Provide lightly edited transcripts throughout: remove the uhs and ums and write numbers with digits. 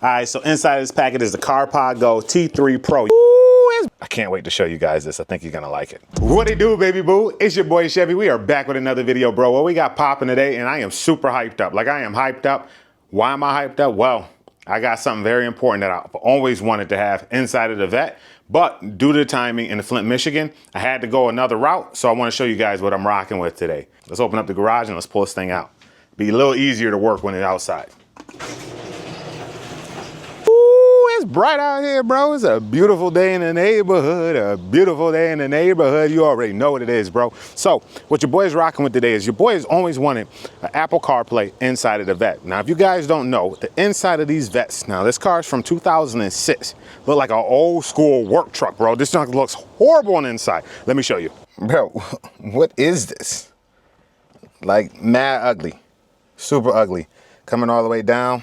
All right, so inside of this packet is the CarpodGo T3 Pro. Ooh, I can't wait to show you guys this. I think you're gonna like it. What it do, baby boo? It's your boy Chevy. We are back with another video, bro. What we got popping today, and I am super hyped up. Like, I am hyped up. Why am I hyped up? Well, I got something very important that I've always wanted to have inside of the Vette, but due to the timing in the Flint, Michigan, I had to go another route, so I want to show you guys what I'm rocking with today. Let's open up the garage and let's pull this thing out. Be a little easier to work when it's outside. It's bright out here, bro. It's a beautiful day in the neighborhood. A beautiful day in the neighborhood. You already know what it is, bro. So what your boy is rocking with today is your boy has always wanted an Apple CarPlay inside of the Vette. Now, if you guys don't know, the inside of these Vettes, now this car is from 2006. Look like an old school work truck, bro. This junk looks horrible on the inside. Let me show you. Bro, what is this? Like, mad ugly. Super ugly. Coming all the way down.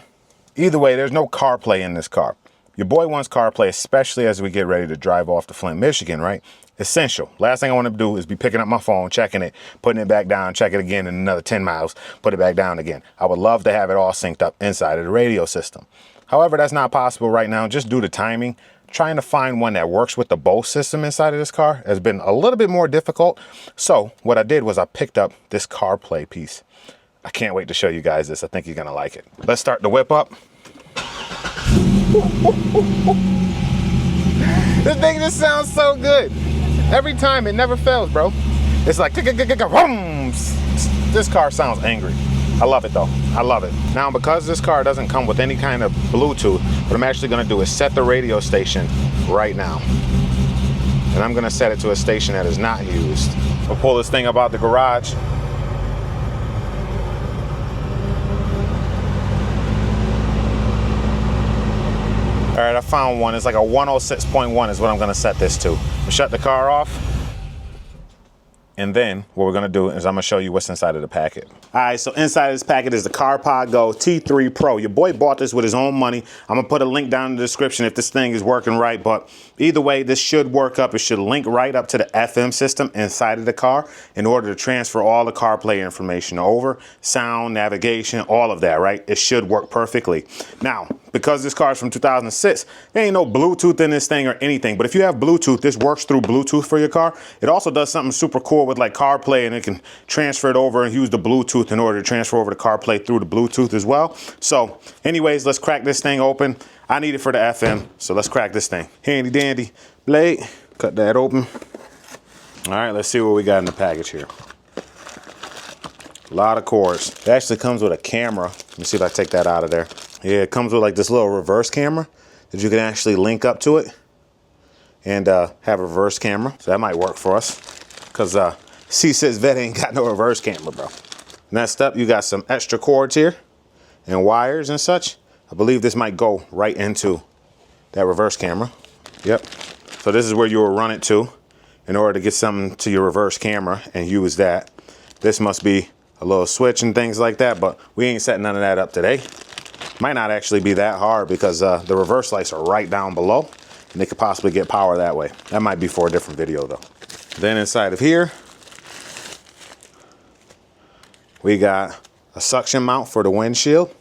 Either way, there's no CarPlay in this car. Your boy wants CarPlay, especially as we get ready to drive off to Flint, Michigan, right? Essential. Last thing I want to do is be picking up my phone, checking it, putting it back down, check it again in another 10 miles, put it back down again. I would love to have it all synced up inside of the radio system. However, that's not possible right now, just due to timing. Trying to find one that works with the Bose system inside of this car has been a little bit more difficult. So what I did was I picked up this CarPlay piece. I can't wait to show you guys this. I think you're going to like it. Let's start the whip up. This thing just sounds so good. Every time, it never fails, bro. It's like, this car sounds angry. I love it though, I love it. Now, because this car doesn't come with any kind of Bluetooth, what I'm actually gonna do is set the radio station right now. And I'm gonna set it to a station that is not used. I'll pull this thing up out the garage. All right, I found one. It's like a 106.1 is what I'm gonna set this to. We'll shut the car off. And then what we're gonna do is I'm gonna show you what's inside of the packet. All right, so inside of this packet is the CarpodGo T3 Pro. Your boy bought this with his own money. I'm gonna put a link down in the description if this thing is working right, but either way, this should work up. It should link right up to the FM system inside of the car in order to transfer all the CarPlay information over, sound, navigation, all of that, right? It should work perfectly. Now, because this car is from 2006, there ain't no Bluetooth in this thing or anything, but if you have Bluetooth, this works through Bluetooth for your car. It also does something super cool with like CarPlay, and it can transfer it over and use the Bluetooth in order to transfer over the CarPlay through the Bluetooth as well. So anyways, let's crack this thing open. I need it for the FM, so let's crack this thing. Handy dandy blade, cut that open. All right, let's see what we got in the package here. A lot of cords. It actually comes with a camera. Let me see if I take that out of there. Yeah, it comes with like this little reverse camera that you can actually link up to it and have a reverse camera. So that might work for us because C6 Vette ain't got no reverse camera, bro. Next up, you got some extra cords here and wires and such. I believe this might go right into that reverse camera. Yep. So this is where you will run it to in order to get something to your reverse camera and use that. This must be a little switch and things like that, but we ain't setting none of that up today. Might not actually be that hard because the reverse lights are right down below and they could possibly get power that way. That might be for a different video though. Then inside of here, we got a suction mount for the windshield.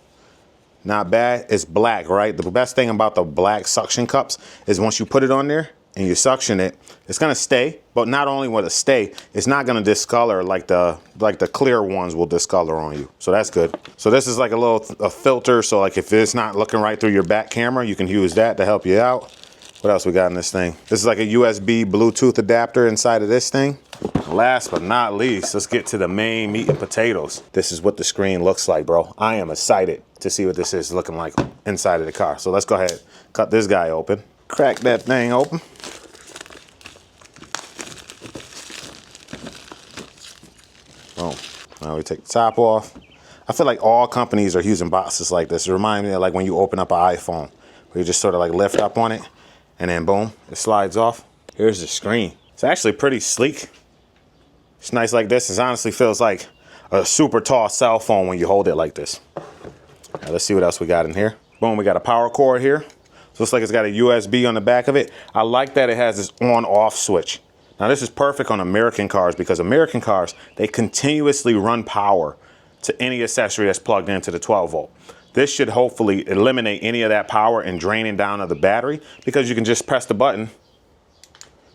Not bad, it's black, right? The best thing about the black suction cups is once you put it on there and you suction it, it's gonna stay, but not only will it stay, it's not gonna discolor like the clear ones will discolor on you. So that's good. So this is like a filter, so like if it's not looking right through your back camera, you can use that to help you out. What else we got in this thing? This is like a USB Bluetooth adapter inside of this thing. Last but not least, let's get to the main meat and potatoes. This is what the screen looks like, bro. I am excited to see what this is looking like inside of the car. So let's go ahead, cut this guy open. Crack that thing open. Boom. Now we take the top off. I feel like all companies are using boxes like this. It reminds me of like when you open up an iPhone, where you just sort of like lift up on it and then boom, it slides off. Here's the screen. It's actually pretty sleek. It's nice like this. It honestly feels like a super tall cell phone when you hold it like this. Now let's see what else we got in here. Boom, we got a power cord here. So looks like it's got a USB on the back of it. I like that it has this on-off switch. Now this is perfect on American cars because American cars, they continuously run power to any accessory that's plugged into the 12 volt. This should hopefully eliminate any of that power and draining down of the battery, because you can just press the button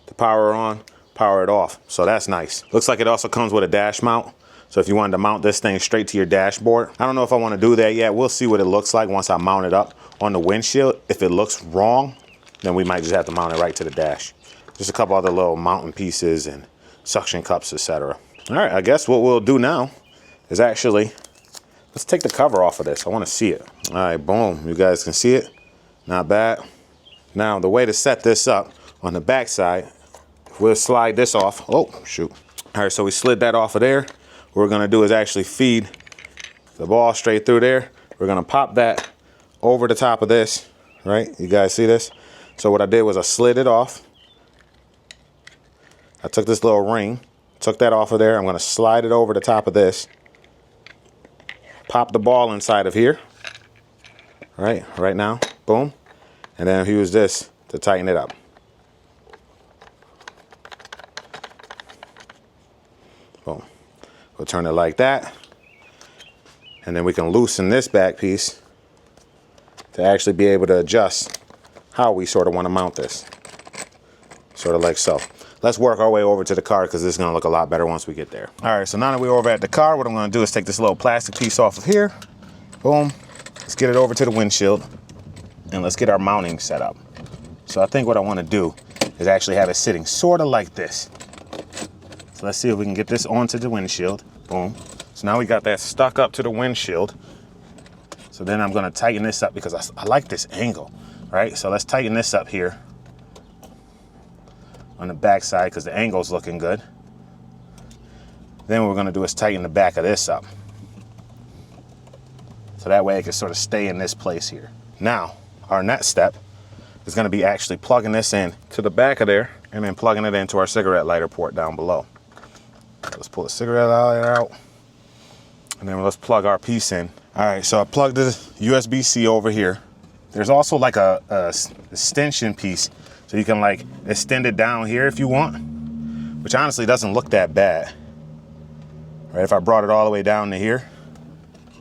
to power it on, power it off. So that's nice. Looks like it also comes with a dash mount. So if you wanted to mount this thing straight to your dashboard, I don't know if I want to do that yet. We'll see what it looks like once I mount it up on the windshield. If it looks wrong, then we might just have to mount it right to the dash. Just a couple other little mounting pieces and suction cups, etc. All right, I guess what we'll do now is actually, let's take the cover off of this. I want to see it. All right, boom. You guys can see it. Not bad. Now, the way to set this up on the back side, we'll slide this off. Oh, shoot. All right, so we slid that off of there. What we're gonna do is actually feed the ball straight through there. We're gonna pop that over the top of this, right? You guys see this? So what I did was I slid it off. I took this little ring, took that off of there. I'm gonna slide it over the top of this. Pop the ball inside of here, right now, boom. And then use this to tighten it up. Boom. We'll turn it like that, and then we can loosen this back piece to actually be able to adjust how we sort of want to mount this, sort of like so. Let's work our way over to the car, because this is going to look a lot better once we get there. All right, so now that we're over at the car, what I'm going to do is take this little plastic piece off of here. Boom. Let's get it over to the windshield, and let's get our mounting set up. So I think what I want to do is actually have it sitting sort of like this. So let's see if we can get this onto the windshield. Boom. So now we got that stuck up to the windshield. So then I'm going to tighten this up, because I like this angle, right? So let's tighten this up here on the back side, because the angle's looking good. Then what we're going to do is tighten the back of this up, so that way it can sort of stay in this place here. Now, our next step is going to be actually plugging this in to the back of there, and then plugging it into our cigarette lighter port down below. Let's pull the cigarette lighter out, and then let's plug our piece in. All right, so I plugged the USB-C over here. There's also like a extension piece, so you can like extend it down here if you want, which honestly doesn't look that bad. Right, if I brought it all the way down to here,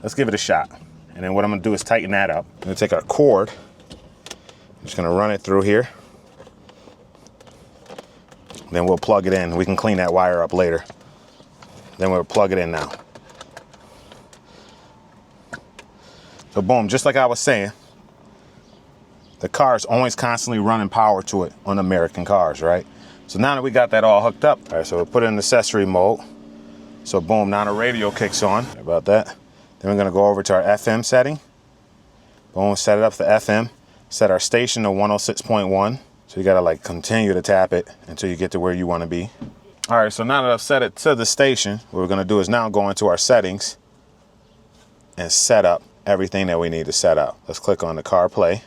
let's give it a shot. And then what I'm gonna do is tighten that up. I'm gonna take our cord, I'm just gonna run it through here. Then we'll plug it in. We can clean that wire up later. Then we'll plug it in now. So boom, just like I was saying, the car is always constantly running power to it on American cars, right? So now that we got that all hooked up, all right, so we'll put it in accessory mode. So boom, now the radio kicks on. Sorry about that. Then we're gonna go over to our FM setting. Boom, set it up for FM. Set our station to 106.1. So you gotta like continue to tap it until you get to where you wanna be. All right, so now that I've set it to the station, what we're gonna do is now go into our settings and set up everything that we need to set up. Let's click on the CarPlay.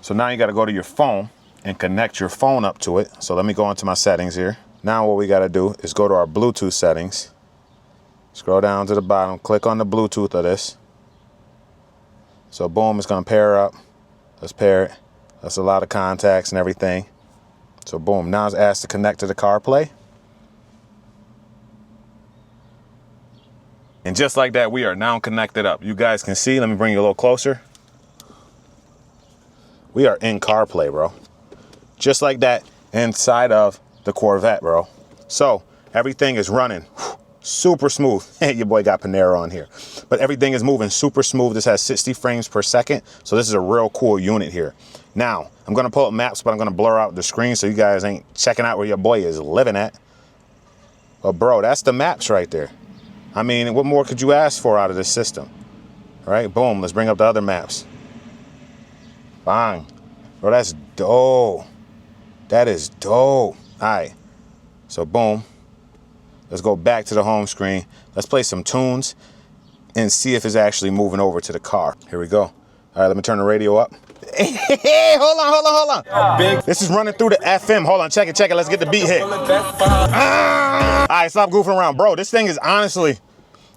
So now you gotta go to your phone and connect your phone up to it. So let me go into my settings here. Now what we gotta do is go to our Bluetooth settings. Scroll down to the bottom, click on the Bluetooth of this. So boom, it's gonna pair up. Let's pair it. That's a lot of contacts and everything. So boom, now it's asked to connect to the CarPlay. And just like that, we are now connected up. You guys can see, let me bring you a little closer. We are in CarPlay, bro. Just like that, inside of the Corvette, bro. So everything is running super smooth. Your boy got Panera on here. But everything is moving super smooth. This has 60 frames per second. So this is a real cool unit here. Now, I'm gonna pull up maps, but I'm gonna blur out the screen so you guys ain't checking out where your boy is living at. But bro, that's the maps right there. I mean, what more could you ask for out of this system? All right, boom, let's bring up the other maps. Bang. Bro, that's dope. That is dope. All right, so boom. Let's go back to the home screen. Let's play some tunes and see if it's actually moving over to the car. Here we go. All right, let me turn the radio up. Hey, hold on. This is running through the FM. Hold on, check it. Let's get the beat hit. All right, stop goofing around. Bro, this thing is honestly,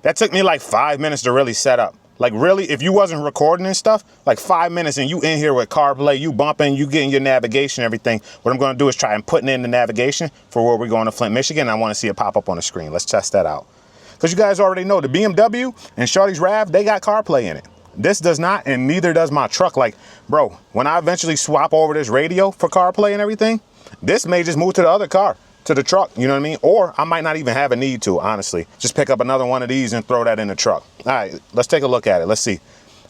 that took me like 5 minutes to really set up. Like really, if you wasn't recording and stuff, like 5 minutes and you in here with CarPlay, you bumping, you getting your navigation, everything. What I'm gonna do is try and putting in the navigation for where we're going to Flint, Michigan. I wanna see it pop up on the screen. Let's test that out. Because you guys already know the BMW and Shorty's RAV, they got CarPlay in it. This does not, and neither does my truck. Like, bro, when I eventually swap over this radio for CarPlay and everything, this may just move to the other car, to the truck, you know what I mean? Or I might not even have a need to, honestly. Just pick up another one of these and throw that in the truck. All right, let's take a look at it. Let's see.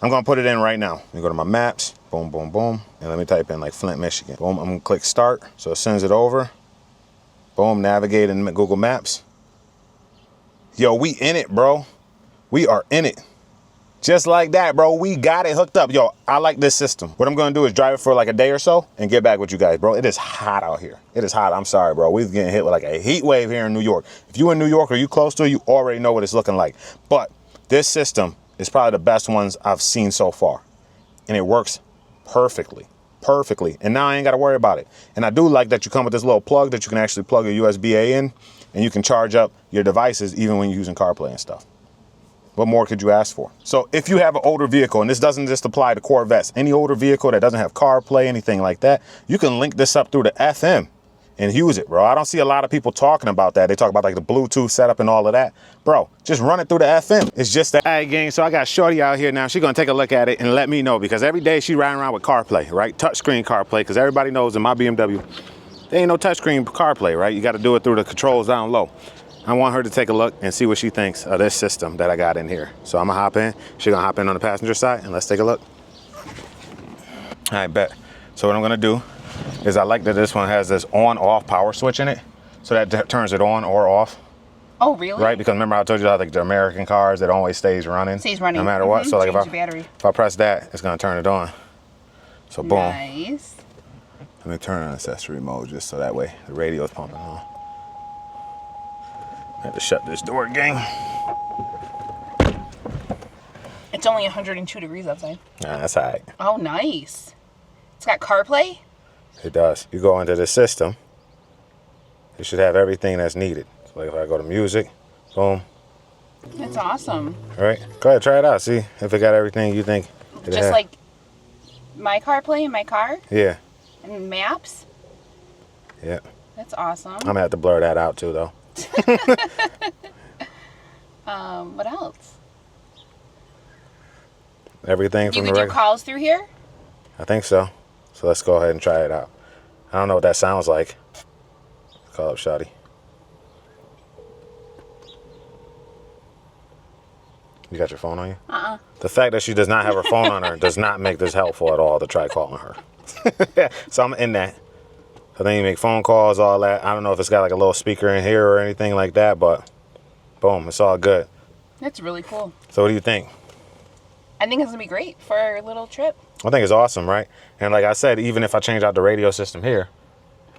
I'm gonna put it in right now. Let me go to my maps, boom, boom, boom. And let me type in like Flint, Michigan. Boom, I'm gonna click start. So it sends it over. Boom, navigate in Google Maps. Yo, we in it, bro. We are in it. Just like that, bro. We got it hooked up. Yo, I like this system. What I'm gonna do is drive it for like a day or so and get back with you guys, bro. It is hot out here. It is hot. I'm sorry, bro. We're getting hit with like a heat wave here in New York. If you in New York or you close to it, you already know what it's looking like. But this system is probably the best ones I've seen so far. And it works perfectly. Perfectly. And now I ain't got to worry about it. And I do like that you come with this little plug that you can actually plug a USB-A in, and you can charge up your devices even when you're using CarPlay and stuff. What more could you ask for? So if you have an older vehicle, and this doesn't just apply to Corvettes, any older vehicle that doesn't have CarPlay, anything like that, you can link this up through the FM and use it, bro. I don't see a lot of people talking about that. They talk about like the Bluetooth setup and all of that. Bro, just run it through the FM. It's just that. All right, gang, so I got Shorty out here now. She's gonna take a look at it and let me know, because every day she riding around with CarPlay, right? Touchscreen CarPlay, because everybody knows in my BMW, there ain't no touchscreen CarPlay, right? You gotta do it through the controls down low. I want her to take a look and see what she thinks of this system that I got in here. So I'm gonna hop in. She's gonna hop in on the passenger side and let's take a look. All right, bet. So what I'm gonna do is I like that this one has this on-off power switch in it. So that turns it on or off. Oh, really? Right, because remember I told you how like the American cars, it always stays running. Stays running. No matter what. So like if I press that, it's gonna turn it on. So boom. Nice. Let me turn on accessory mode just so that way the radio is pumping on. I have to shut this door, gang. It's only 102 degrees outside. Nah, that's all right. Oh, nice. It's got CarPlay? It does. You go into the system, it should have everything that's needed. So like if I go to music, boom. That's awesome. All right, go ahead, try it out. See if it got everything you think it Just had. like my CarPlay in my car? Yeah. And maps? Yeah. That's awesome. I'm gonna have to blur that out too, though. What else? Everything from the You could do calls through here? I think so. So let's go ahead and try it out. I don't know what that sounds like. Call up Shotty. You got your phone on you? The fact that she does not have her phone on her does not make this helpful at all to try calling her. So I'm in that. I think you make phone calls, all that. I don't know if it's got like a little speaker in here or anything like that, but boom, it's all good. That's really cool. So what do you think? I think it's gonna be great for our little trip. I think it's awesome, right? And like I said, even if I change out the radio system here,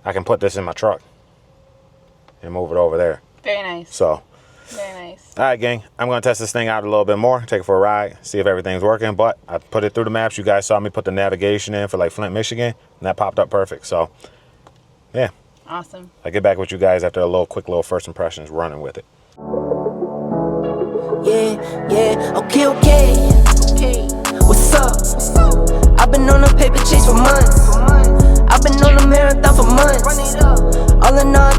I can put this in my truck and move it over there. Very nice. So. Very nice. All right, gang. I'm going to test this thing out a little bit more, take it for a ride, see if everything's working. But I put it through the maps. You guys saw me put the navigation in for like Flint, Michigan, and that popped up perfect. So, yeah. Awesome. I'll get back with you guys after a quick little first impressions running with it. Yeah, okay. What's up? I've been on a paper chase for months. I've been on a marathon for months. All in all,